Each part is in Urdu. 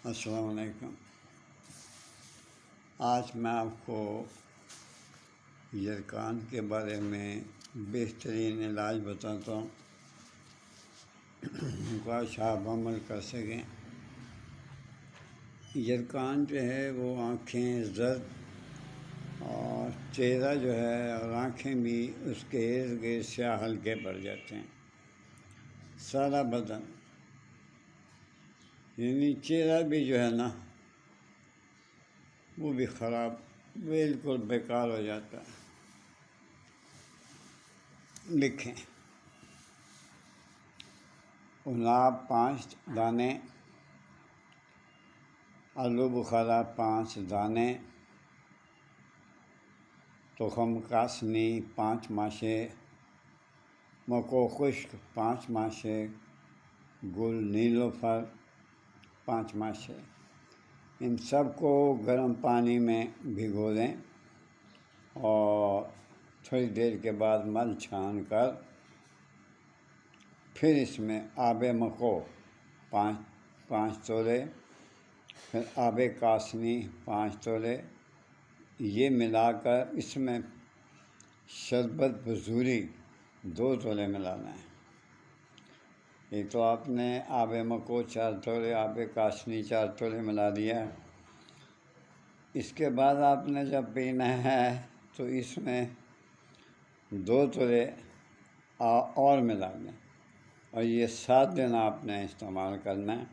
السلام علیکم۔ آج میں آپ کو یرکان کے بارے میں بہترین علاج بتاتا ہوں، کاش آپ عمل کر سکیں۔ یرکان جو ہے وہ آنکھیں زرد اور چہرہ جو ہے اور آنکھیں بھی اس کے ارد گرد سیاہ ہلکے پڑ جاتے ہیں۔ سارا بدن یعنی چہرہ بھی جو ہے نا وہ بھی خراب، بالکل بیکار ہو جاتا ہے۔ لکھیں: اناب 5 دانے، آلو بخارا 5 دانے، تخم کاسنی 5 ماشے، مکو خشک 5 ماشے، گل نیلوفر 5 ماشے۔ ان سب کو گرم پانی میں بھگو دیں اور تھوڑی دیر کے بعد مل چھان کر پھر اس میں آب مکو 5 تولے، پھر آب کاسنی 5 تولے، یہ ملا کر اس میں شربت بزوری 2 تولے ملانا ہے۔ ایک تو آپ نے آب مکو 4 تولے، آب کاسنی 4 تولے ملا دیا۔ اس کے بعد آپ نے جب پینا ہے تو اس میں 2 تولے اور ملا دیں، اور یہ 7 دن آپ نے استعمال کرنا ہے۔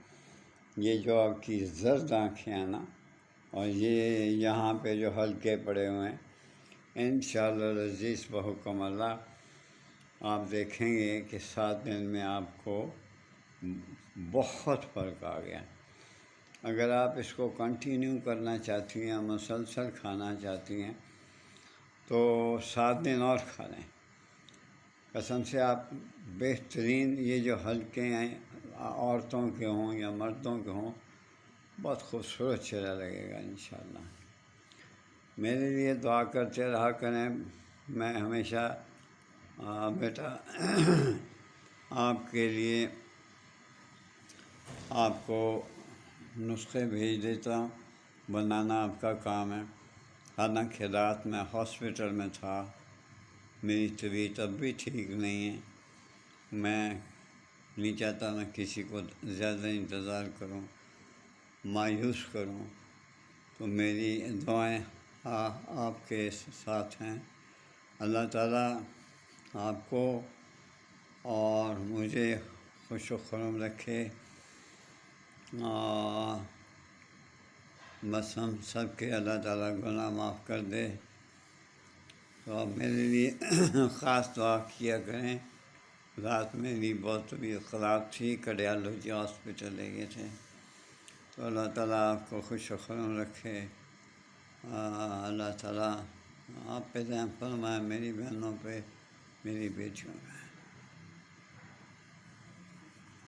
یہ جو آپ کی زرد آنکھیں ہیں نا، اور یہ یہاں پہ جو ہلکے پڑے ہوئے ہیں، انشاءاللہ العزیز بحکم اللہ آپ دیکھیں گے کہ 7 دن میں آپ کو بہت فرق آ گیا۔ اگر آپ اس کو کنٹینیو کرنا چاہتی ہیں، مسلسل کھانا چاہتی ہیں تو 7 دن اور کھا لیں۔ قسم سے آپ بہترین، یہ جو ہلکے ہیں عورتوں کے ہوں یا مردوں کے ہوں، بہت خوبصورت چہرہ لگے گا انشاءاللہ۔ میرے لیے دعا کرتے رہا کریں، میں ہمیشہ بیٹا آپ کے لیے آپ کو نسخے بھیج دیتا ہوں، بنانا آپ کا کام ہے۔ حالانکہ رات میں ہاسپٹل میں تھا، میری طبیعت اب بھی ٹھیک نہیں ہے، میں نہیں چاہتا میں کسی کو زیادہ انتظار کروں، مایوس کروں، تو میری دعائیں آپ کے ساتھ ہیں۔ اللہ تعالیٰ آپ کو اور مجھے خوش و خرم رکھے، بس ہم سب کے اللہ تعالیٰ گناہ معاف کر دے۔ تو آپ میرے لیے خاص دعا کیا کریں۔ رات میری بہت طبیعت خراب تھی، کارڈیالوجی ہاسپٹل لے گئے تھے، تو اللہ تعالیٰ آپ کو خوش و خرم رکھے۔ اللہ تعالیٰ آپ پہ رحم فرمائے، میری بہنوں پہ، میری بیٹیوں پہ۔